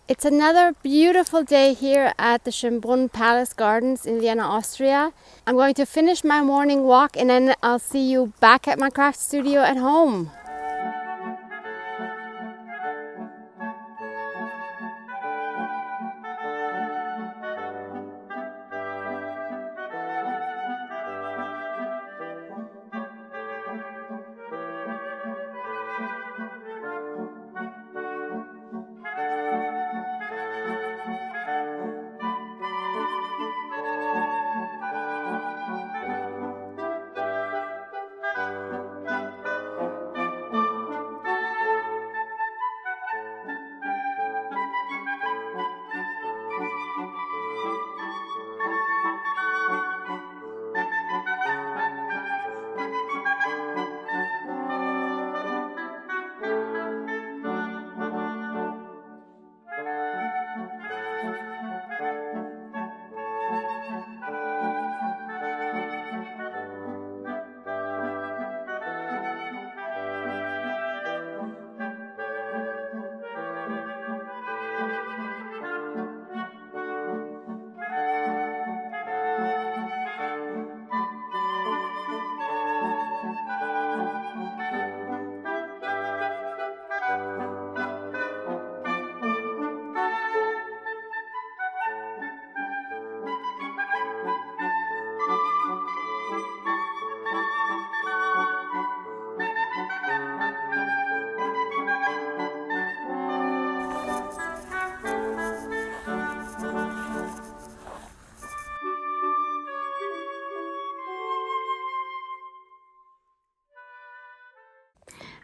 It's another beautiful day here at the Schönbrunn Palace Gardens in Vienna, Austria. I'm going to finish my morning walk and then I'll see you back at my craft studio at home.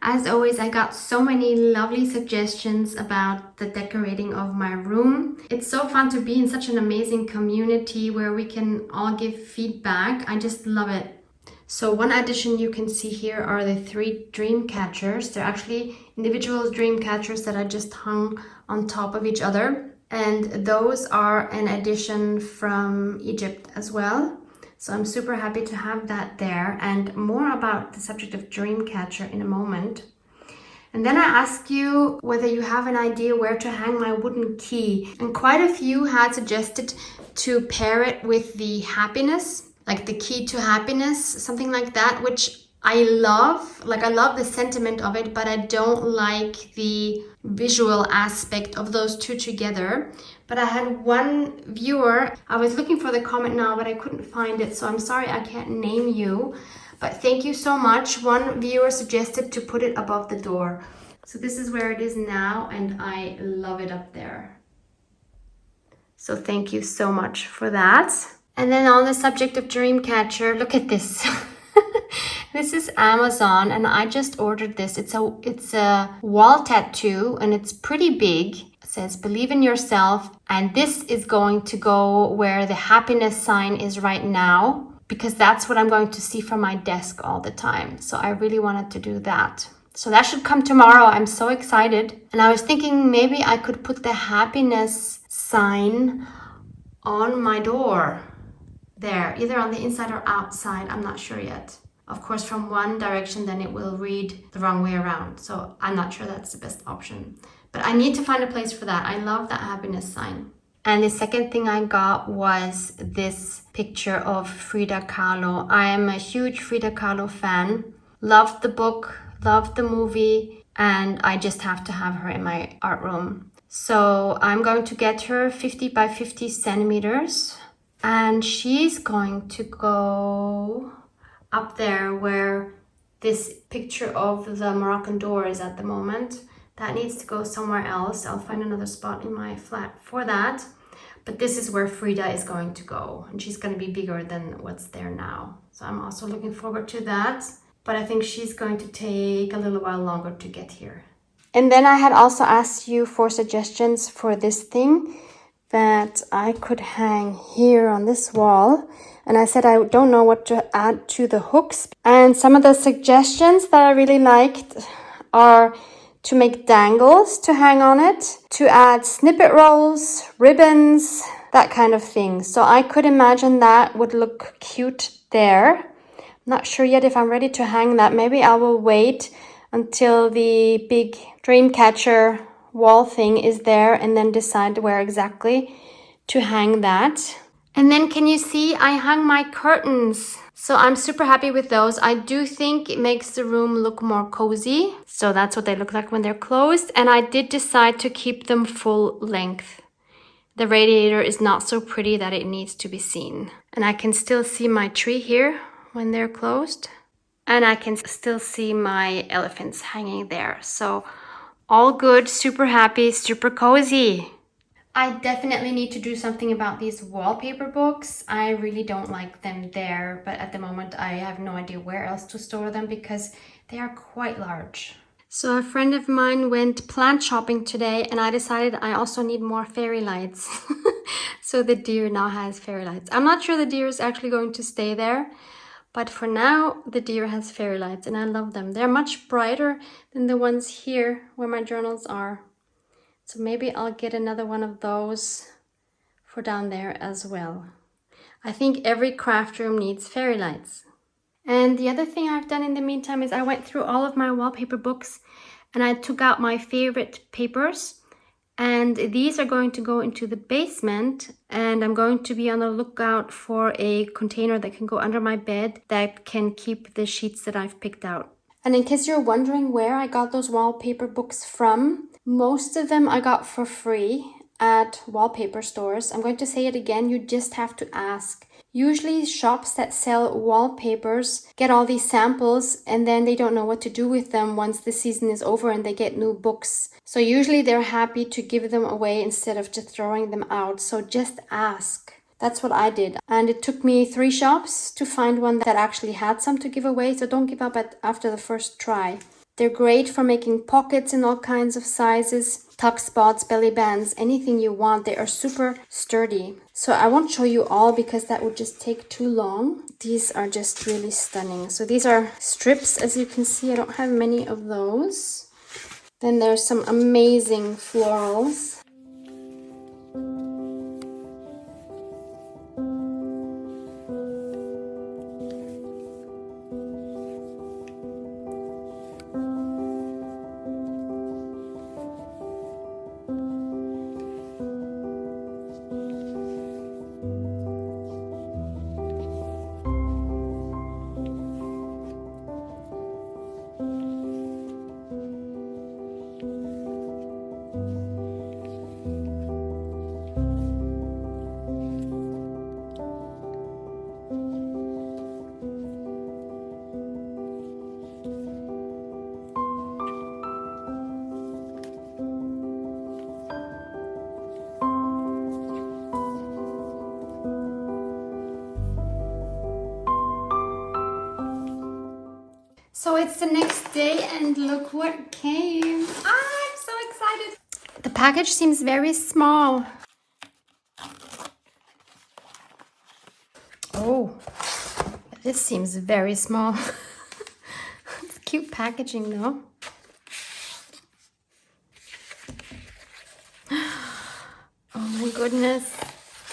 As always, I got so many lovely suggestions about the decorating of my room. It's so fun to be in such an amazing community where we can all give feedback. I just love it. So one addition you can see here are the 3 dream catchers. They're actually individual dream catchers that I just hung on top of each other. And those are an addition from Egypt as well. So I'm super happy to have that there, and more about the subject of Dreamcatcher in a moment. And then I ask you whether you have an idea where to hang my wooden key. And quite a few had suggested to pair it with the happiness, like the key to happiness, something like that, which I love. Like, I love the sentiment of it, but I don't like the visual aspect of those two together. But I had one viewer, I was looking for the comment now, but I couldn't find it. So I'm sorry I can't name you, but thank you so much. One viewer suggested to put it above the door. So this is where it is now, and I love it up there. So thank you so much for that. And then on the subject of Dreamcatcher, look at this. This is Amazon, and I just ordered this. It's a wall tattoo, and it's pretty big. It says, "Believe in yourself." And this is going to go where the happiness sign is right now, because that's what I'm going to see from my desk all the time. So I really wanted to do that. So that should come tomorrow. I'm so excited. And I was thinking maybe I could put the happiness sign on my door there, either on the inside or outside. I'm not sure yet. Of course, from one direction, then it will read the wrong way around. So I'm not sure that's the best option. But I need to find a place for that. I love that happiness sign. And the second thing I got was this picture of Frida Kahlo. I am a huge Frida Kahlo fan. Loved the book, loved the movie, and I just have to have her in my art room. So I'm going to get her 50 by 50 centimeters. And she's going to go up there where this picture of the Moroccan door is at the moment. That needs to go somewhere else. I'll find another spot in my flat for that. But this is where Frida is going to go. And she's going to be bigger than what's there now. So I'm also looking forward to that. But I think she's going to take a little while longer to get here. And then I had also asked you for suggestions for this thing that I could hang here on this wall. And I said I don't know what to add to the hooks. And some of the suggestions that I really liked are to make dangles to hang on it, to add snippet rolls, ribbons, that kind of thing. So I could imagine that would look cute there. Not sure yet if I'm ready to hang that. Maybe I will wait until the big dream catcher wall thing is there and then decide where exactly to hang that. And then can you see I hung my curtains? So I'm super happy with those. I do think it makes the room look more cozy. So that's what they look like when they're closed. And I did decide to keep them full length. The radiator is not so pretty that it needs to be seen. And I can still see my tree here when they're closed. And I can still see my elephants hanging there. So all good, super happy, super cozy. I definitely need to do something about these wallpaper books. I really don't like them there, but at the moment I have no idea where else to store them because they are quite large. So a friend of mine went plant shopping today and I decided I also need more fairy lights. So the deer now has fairy lights. I'm not sure the deer is actually going to stay there, but for now the deer has fairy lights and I love them. They're much brighter than the ones here where my journals are. So maybe I'll get another one of those for down there as well. I think every craft room needs fairy lights. And the other thing I've done in the meantime is I went through all of my wallpaper books and I took out my favorite papers. And these are going to go into the basement and I'm going to be on the lookout for a container that can go under my bed that can keep the sheets that I've picked out. And in case you're wondering where I got those wallpaper books from, most of them I got for free at wallpaper stores. I'm going to say it again, you just have to ask. Usually shops that sell wallpapers get all these samples and then they don't know what to do with them once the season is over and they get new books. So usually they're happy to give them away instead of just throwing them out. So just ask. That's what I did. And it took me 3 shops to find one that actually had some to give away. So don't give up after the first try. They're great for making pockets in all kinds of sizes, tuck spots, belly bands, anything you want. They are super sturdy. So I won't show you all because that would just take too long. These are just really stunning. So these are strips, as you can see. I don't have many of those. Then there's some amazing florals. So it's the next day and look what came. I'm so excited. The package seems very small. Oh, this seems very small. It's cute packaging though. Oh my goodness.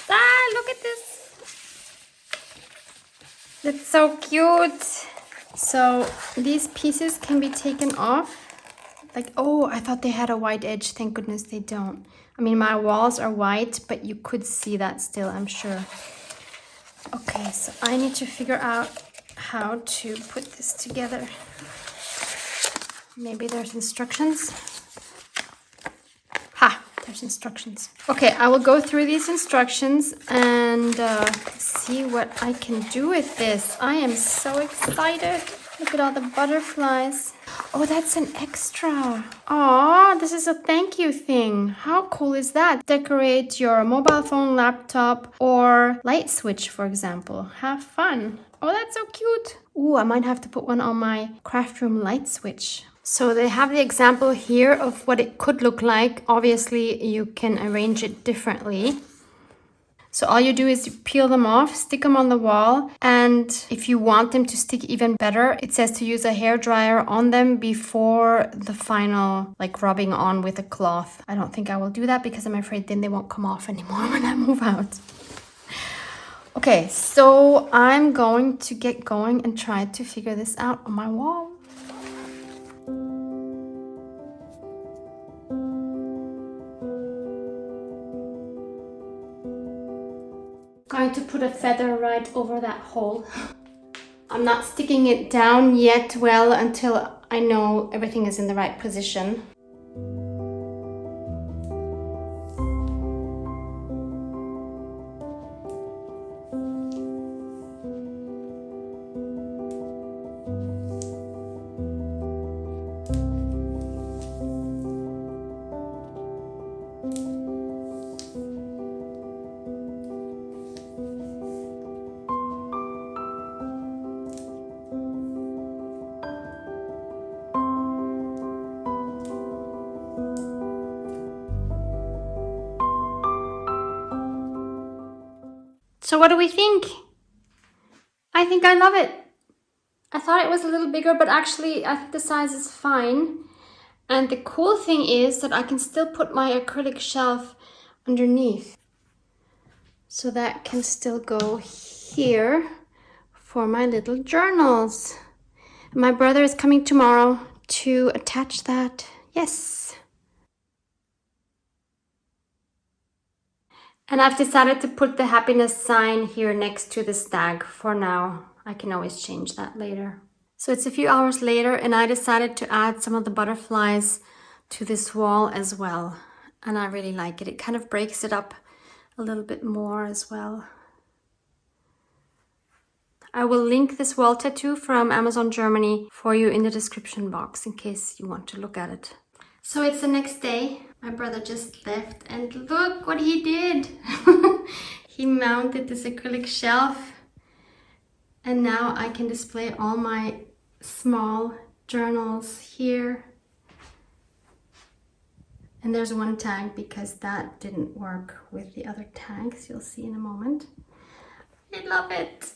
Ah, look at this. It's so cute. So these pieces can be taken off. Like, oh, I thought they had a white edge. Thank goodness they don't. I mean, my walls are white, but you could see that still, I'm sure. Okay, so I need to figure out how to put this together. Maybe there's instructions. Ha, there's instructions. Okay, I will go through these instructions and see what I can do with this. I am so excited. Look at all the butterflies. Oh, that's an extra. Oh, this is a thank you thing. How cool is that? Decorate your mobile phone, laptop, or light switch, for example. Have fun. Oh, that's so cute. Ooh, I might have to put one on my craft room light switch. So they have the example here of what it could look like. Obviously, you can arrange it differently. So all you do is you peel them off, stick them on the wall, and if you want them to stick even better, it says to use a hairdryer on them before the final like rubbing on with a cloth. I don't think I will do that because I'm afraid then they won't come off anymore when I move out. Okay, so I'm going to get going and try to figure this out on my wall. Going to put a feather right over that hole. I'm not sticking it down yet well until I know everything is in the right position. So what do we think? I think I love it. I thought it was a little bigger, but actually I think the size is fine. And the cool thing is that I can still put my acrylic shelf underneath. So that can still go here for my little journals. My brother is coming tomorrow to attach that. Yes. And I've decided to put the happiness sign here next to the stag for now. I can always change that later. So it's a few hours later and I decided to add some of the butterflies to this wall as well. And I really like it. It kind of breaks it up a little bit more as well. I will link this wall tattoo from Amazon Germany for you in the description box in case you want to look at it. So it's the next day. My brother just left and look what he did. He mounted this acrylic shelf and now I can display all my small journals here. And there's one tag because that didn't work with the other tags. You'll see in a moment. I love it.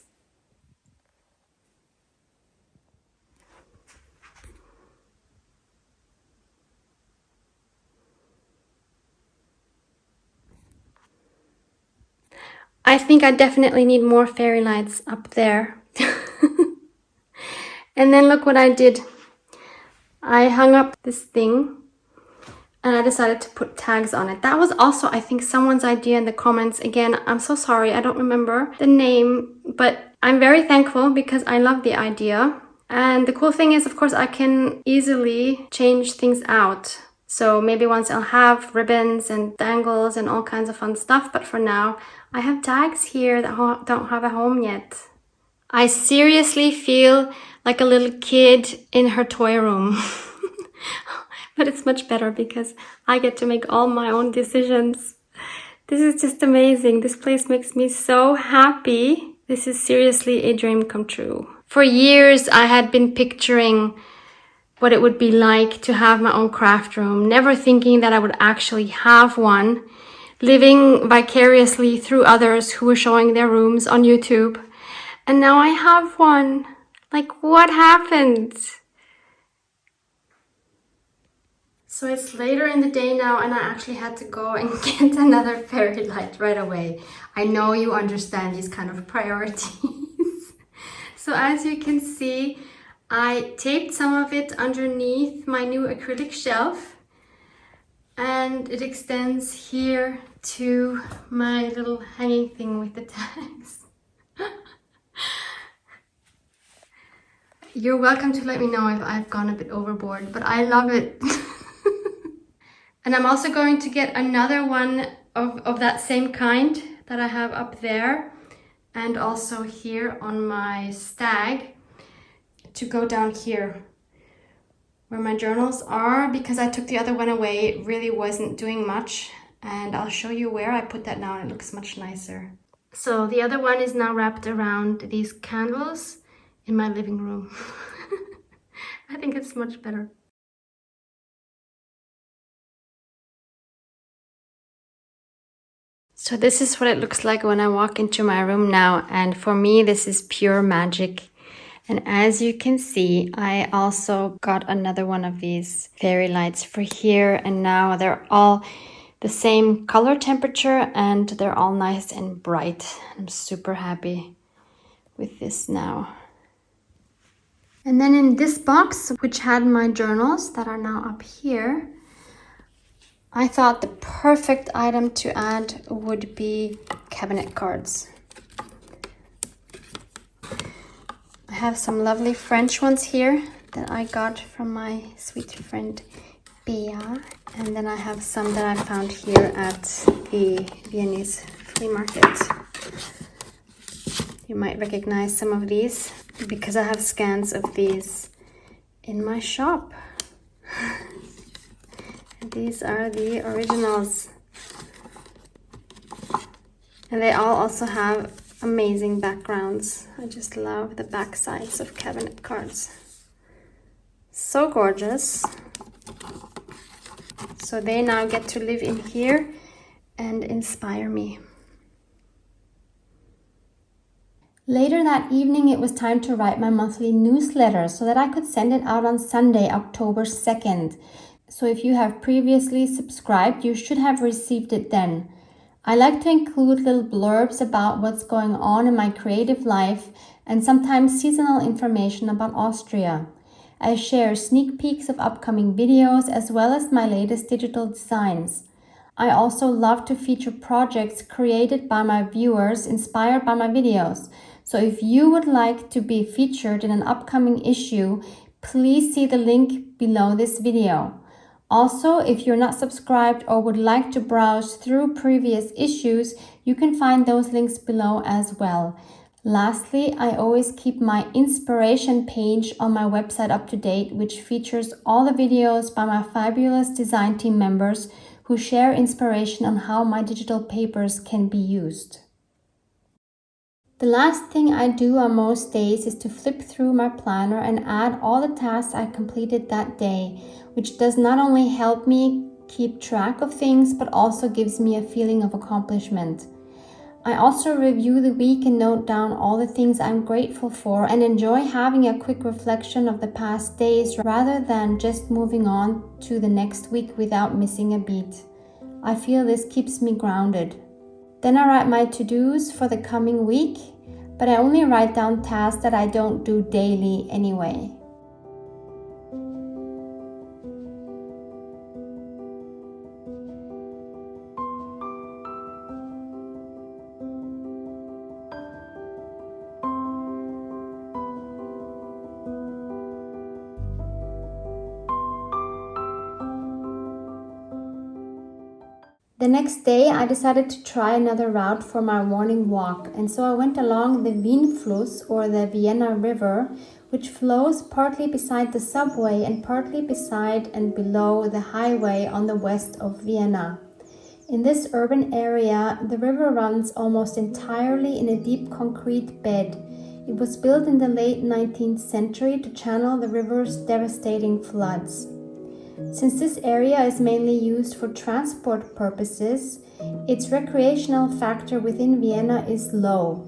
I think I definitely need more fairy lights up there. And then look what I did. I hung up this thing and I decided to put tags on it. That was also, I think, someone's idea in the comments. Again, I'm so sorry, I don't remember the name, but I'm very thankful because I love the idea. And the cool thing is, of course, I can easily change things out. So maybe once I'll have ribbons and dangles and all kinds of fun stuff, but for now, I have tags here that don't have a home yet. I seriously feel like a little kid in her toy room. But it's much better because I get to make all my own decisions. This is just amazing. This place makes me so happy. This is seriously a dream come true. For years, I had been picturing what it would be like to have my own craft room, never thinking that I would actually have one, living vicariously through others who were showing their rooms on YouTube. And now I have one. Like, what happened? So it's later in the day now and I actually had to go and get another fairy light right away. I know you understand these kind of priorities. So as you can see, I taped some of it underneath my new acrylic shelf and it extends here to my little hanging thing with the tags. You're welcome to let me know if I've gone a bit overboard, but I love it. And I'm also going to get another one of that same kind that I have up there and also here on my stag to go down here where my journals are, because I took the other one away. It really wasn't doing much, and I'll show you where I put that now and it looks much nicer. So the other one is now wrapped around these candles in my living room. I think it's much better. So this is what it looks like when I walk into my room now, and for me this is pure magic. And as you can see, I also got another one of these fairy lights for here, and now they're all the same color temperature and they're all nice and bright. I'm super happy with this now. And then in this box, which had my journals that are now up here, I thought the perfect item to add would be cabinet cards. I have some lovely French ones here that I got from my sweet friend Bea. And then I have some that I found here at the Viennese flea market. You might recognize some of these because I have scans of these in my shop. These are the originals. And they all also have amazing backgrounds. I just love the back sides of cabinet cards. So gorgeous. So they now get to live in here and inspire me. Later that evening, it was time to write my monthly newsletter so that I could send it out on Sunday, October 2nd. So if you have previously subscribed, you should have received it then. I like to include little blurbs about what's going on in my creative life and sometimes seasonal information about Austria. I share sneak peeks of upcoming videos as well as my latest digital designs. I also love to feature projects created by my viewers inspired by my videos. So if you would like to be featured in an upcoming issue, please see the link below this video. Also, if you're not subscribed or would like to browse through previous issues, you can find those links below as well. Lastly, I always keep my inspiration page on my website up to date, which features all the videos by my fabulous design team members who share inspiration on how my digital papers can be used. The last thing I do on most days is to flip through my planner and add all the tasks I completed that day, which does not only help me keep track of things, but also gives me a feeling of accomplishment. I also review the week and note down all the things I'm grateful for and enjoy having a quick reflection of the past days rather than just moving on to the next week without missing a beat. I feel this keeps me grounded. Then I write my to-dos for the coming week, but I only write down tasks that I don't do daily anyway. The next day, I decided to try another route for my morning walk, and so I went along the Wienfluss, or the Vienna River, which flows partly beside the subway and partly beside and below the highway on the west of Vienna. In this urban area, the river runs almost entirely in a deep concrete bed. It was built in the late 19th century to channel the river's devastating floods. Since this area is mainly used for transport purposes, its recreational factor within Vienna is low.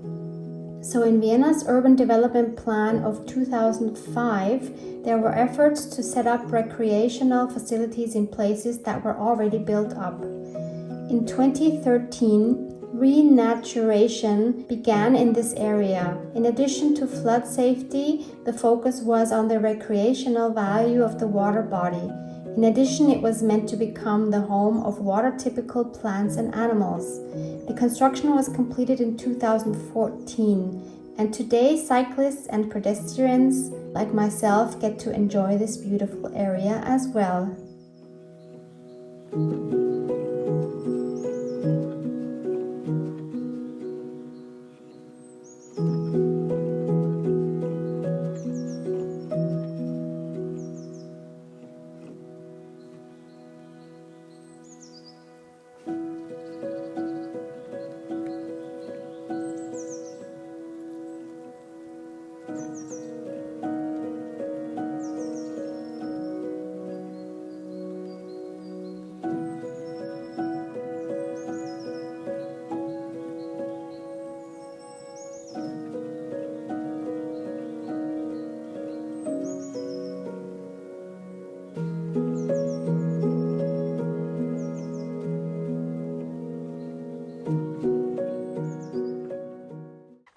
So in Vienna's urban development plan of 2005, there were efforts to set up recreational facilities in places that were already built up. In 2013, renaturation began in this area. In addition to flood safety, the focus was on the recreational value of the water body. In addition, it was meant to become the home of water-typical plants and animals. The construction was completed in 2014, and today cyclists and pedestrians like myself get to enjoy this beautiful area as well.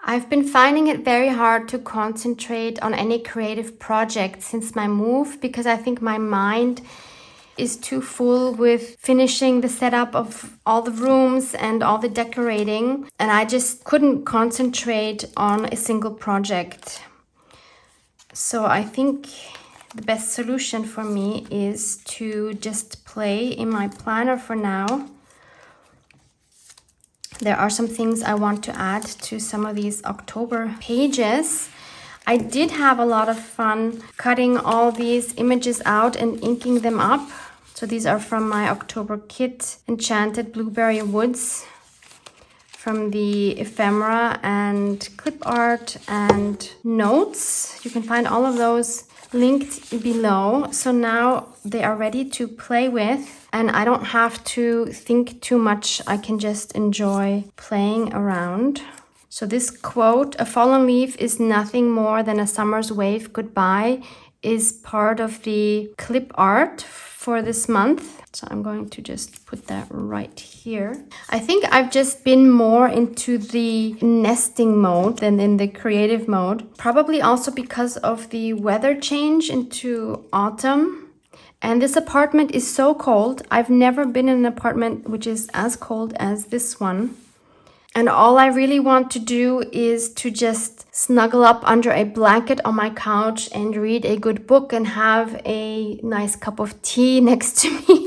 I've been finding it very hard to concentrate on any creative project since my move because I think my mind is too full with finishing the setup of all the rooms and all the decorating, and I just couldn't concentrate on a single project. So I think the best solution for me is to just play in my planner for now. There are some things I want to add to some of these October pages. I did have a lot of fun cutting all these images out and inking them up. So these are from my October kit, Enchanted Blueberry Woods, from the ephemera and clip art and notes. You can find all of those linked below. So now they are ready to play with, and I don't have to think too much. I can just enjoy playing around. So this quote, "A fallen leaf is nothing more than a summer's wave goodbye," is part of the clip art for this month. So I'm going to just put that right here. I think I've just been more into the nesting mode than in the creative mode. Probably also because of the weather change into autumn. And this apartment is so cold. I've never been in an apartment which is as cold as this one. And all I really want to do is to just snuggle up under a blanket on my couch and read a good book and have a nice cup of tea next to me.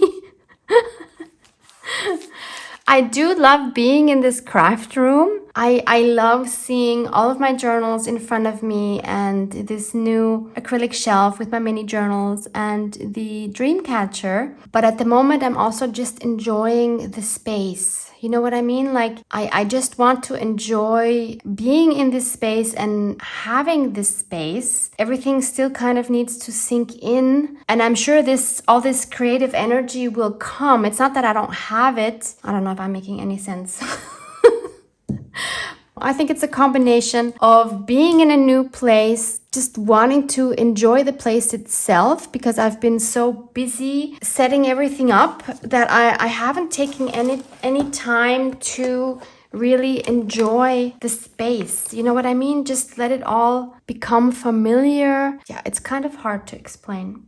I do love being in this craft room. I love seeing all of my journals in front of me and this new acrylic shelf with my mini journals and the dream catcher. But at the moment, I'm also just enjoying the space. You know what I mean? Like, I just want to enjoy being in this space and having this space. Everything still kind of needs to sink in. And I'm sure all this creative energy will come. It's not that I don't have it. I don't know if I'm making any sense. I think it's a combination of being in a new place, just wanting to enjoy the place itself, because I've been so busy setting everything up that I haven't taken any time to really enjoy the space. You know what I mean? Just let it all become familiar. Yeah, it's kind of hard to explain.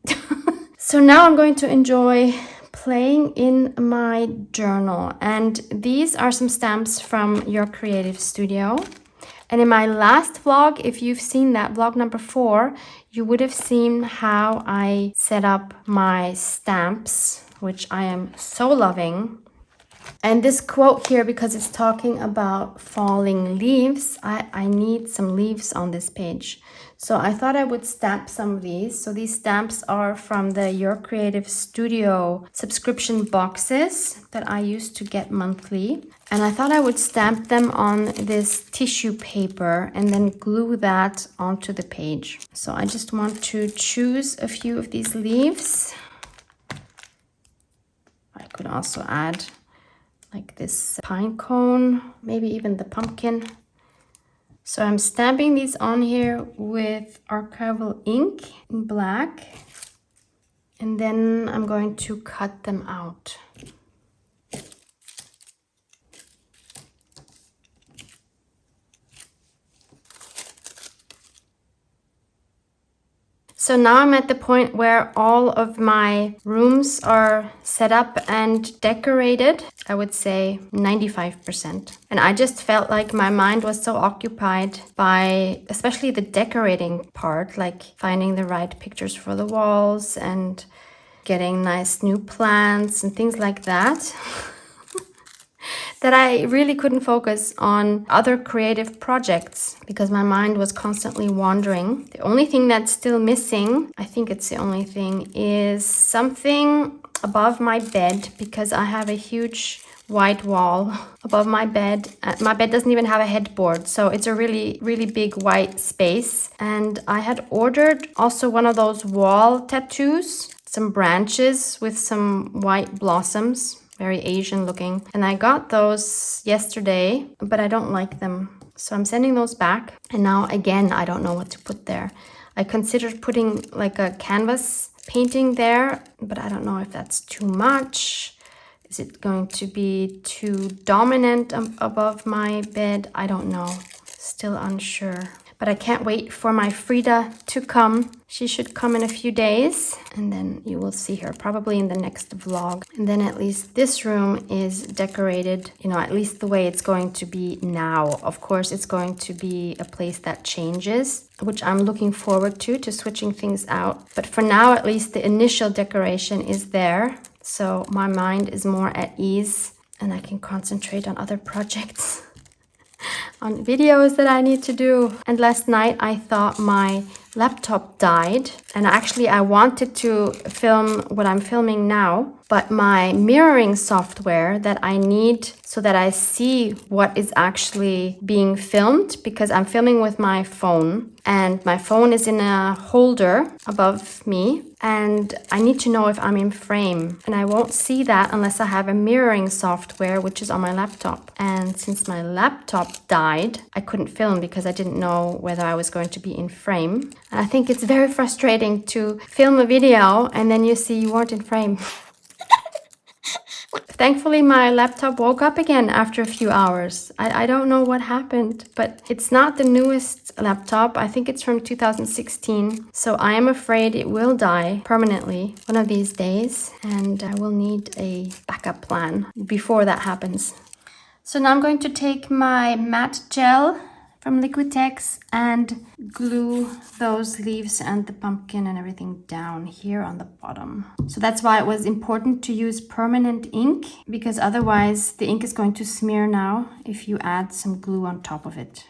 So now I'm going to enjoy playing in my journal, and these are some stamps from Your Creative Studio. And in my last vlog, if you've seen that, vlog number 4, you would have seen how I set up my stamps, which I am so loving. And this quote here, because it's talking about falling leaves, I need some leaves on this page. So I thought I would stamp some of these. So these stamps are from the Your Creative Studio subscription boxes that I used to get monthly. And I thought I would stamp them on this tissue paper and then glue that onto the page. So I just want to choose a few of these leaves. I could also add like this pine cone, maybe even the pumpkin. So I'm stamping these on here with archival ink in black, and then I'm going to cut them out. So now I'm at the point where all of my rooms are set up and decorated. I would say 95%. And I just felt like my mind was so occupied by especially the decorating part, like finding the right pictures for the walls and getting nice new plants and things like that. That I really couldn't focus on other creative projects because my mind was constantly wandering. The only thing that's still missing, I think it's the only thing, is something above my bed, because I have a huge white wall above my bed. My bed doesn't even have a headboard, so it's a really, really big white space. And I had ordered also one of those wall tattoos, some branches with some white blossoms. Very Asian looking. And I got those yesterday, but I don't like them. So I'm sending those back. And now again, I don't know what to put there. I considered putting like a canvas painting there, but I don't know if that's too much. Is it going to be too dominant above my bed? I don't know. Still unsure. But I can't wait for my Frida to come. She should come in a few days, and then you will see her probably in the next vlog. And then at least this room is decorated, you know, at least the way it's going to be now. Of course, it's going to be a place that changes, which I'm looking forward to switching things out. But for now, at least the initial decoration is there. So my mind is more at ease and I can concentrate on other projects. On videos that I need to do. And last night I thought my laptop died, and actually I wanted to film what I'm filming now, but my mirroring software that I need so that I see what is actually being filmed, because I'm filming with my phone and my phone is in a holder above me and I need to know if I'm in frame, and I won't see that unless I have a mirroring software which is on my laptop. And since my laptop died, I couldn't film because I didn't know whether I was going to be in frame. And I think it's very frustrating to film a video and then you see you weren't in frame. Thankfully, my laptop woke up again after a few hours. I don't know what happened, but it's not the newest laptop. I think it's from 2016. So I am afraid it will die permanently one of these days, and I will need a backup plan before that happens. So now I'm going to take my matte gel from Liquitex and glue those leaves and the pumpkin and everything down here on the bottom. So that's why it was important to use permanent ink, because otherwise the ink is going to smear now if you add some glue on top of it.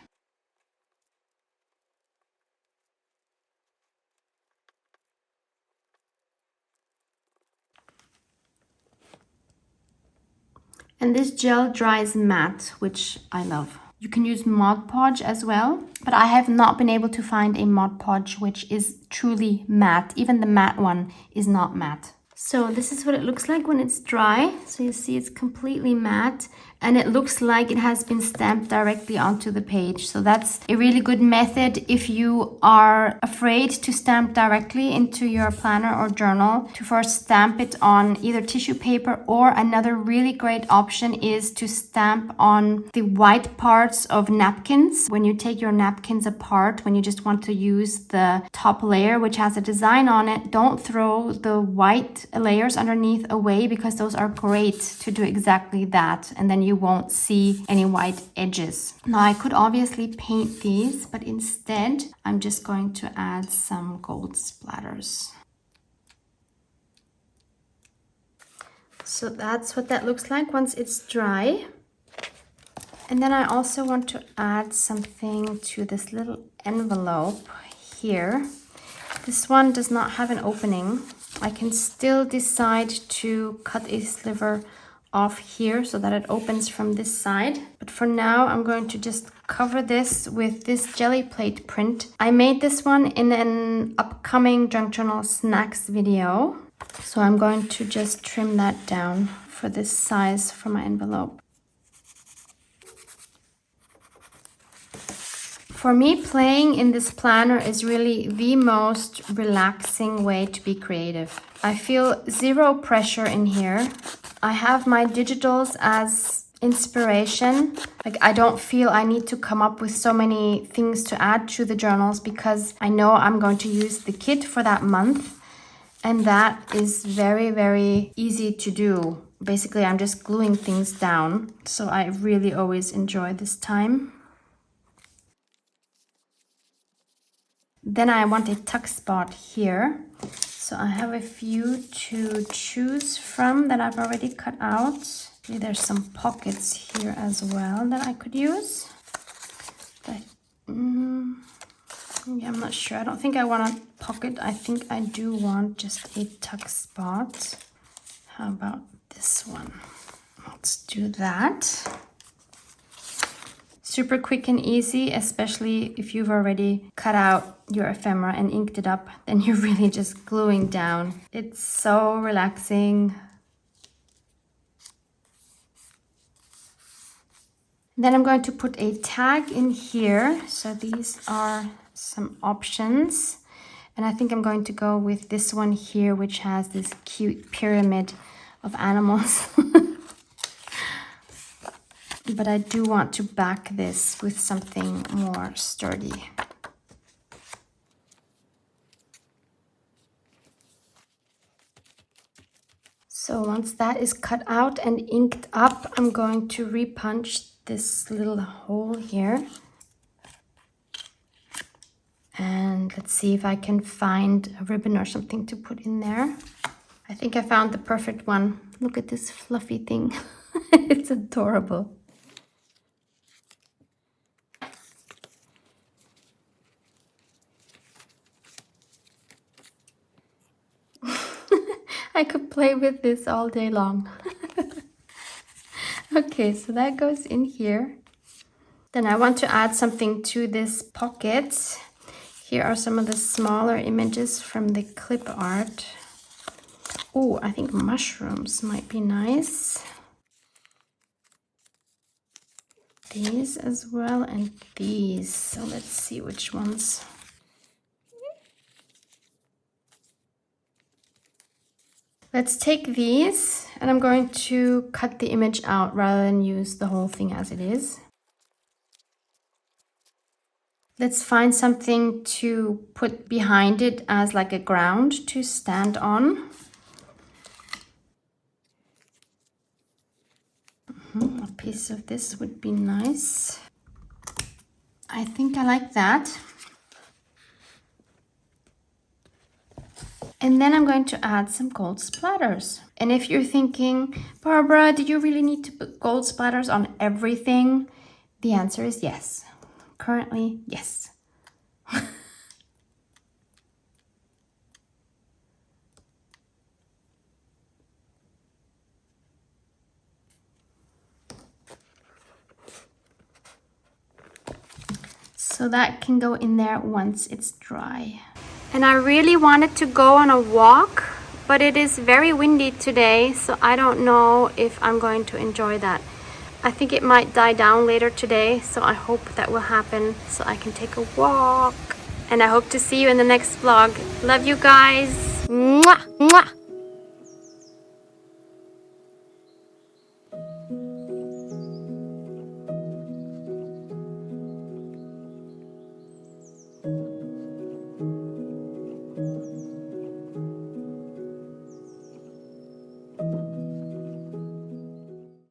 And this gel dries matte, which I love. You can use Mod Podge as well, but I have not been able to find a Mod Podge which is truly matte. Even the matte one is not matte. So this is what it looks like when it's dry. So you see it's completely matte and it looks like it has been stamped directly onto the page. So that's a really good method if you are afraid to stamp directly into your planner or journal, to first stamp it on either tissue paper, or another really great option is to stamp on the white parts of napkins. When you take your napkins apart, when you just want to use the top layer which has a design on it, don't throw the white layers underneath away, because those are great to do exactly that, and then you won't see any white edges. Now I could obviously paint these, but instead I'm just going to add some gold splatters. So that's what that looks like once it's dry. And then I also want to add something to this little envelope here. This one does not have an opening. I can still decide to cut a sliver off here so that it opens from this side. But for now, I'm going to just cover this with this jelly plate print. I made this one in an upcoming Junk Journal Snacks video. So I'm going to just trim that down for this size for my envelope. For me, playing in this planner is really the most relaxing way to be creative. I feel zero pressure in here. I have my digitals as inspiration. Like, I don't feel I need to come up with so many things to add to the journals, because I know I'm going to use the kit for that month. And that is very, very easy to do. Basically, I'm just gluing things down. So I really always enjoy this time. Then I want a tuck spot here. So I have a few to choose from that I've already cut out. There's some pockets here as well that I could use. But yeah, I'm not sure. I don't think I want a pocket. I think I do want just a tuck spot. How about this one? Let's do that. Super quick and easy, especially if you've already cut out your ephemera and inked it up, then you're really just gluing down. It's so relaxing. Then I'm going to put a tag in here. So these are some options. And I think I'm going to go with this one here, which has this cute pyramid of animals. But I do want to back this with something more sturdy. So once that is cut out and inked up, I'm going to repunch this little hole here. And let's see if I can find a ribbon or something to put in there. I think I found the perfect one. Look at this fluffy thing. It's adorable. I could play with this all day long. Okay, so that goes in here. Then I want to add something to this pocket. Here are some of the smaller images from the clip art. Oh, I think mushrooms might be nice. These as well, and these. So let's see which ones. Let's take these, and I'm going to cut the image out rather than use the whole thing as it is. Let's find something to put behind it as like a ground to stand on. A piece of this would be nice. I think I like that. And then I'm going to add some gold splatters. And if you're thinking, Barbara, did you really need to put gold splatters on everything? The answer is yes. Currently, yes. So that can go in there once it's dry. And I really wanted to go on a walk, but it is very windy today, so I don't know if I'm going to enjoy that. I think it might die down later today, so I hope that will happen so I can take a walk. And I hope to see you in the next vlog. Love you guys. Mwah, mwah.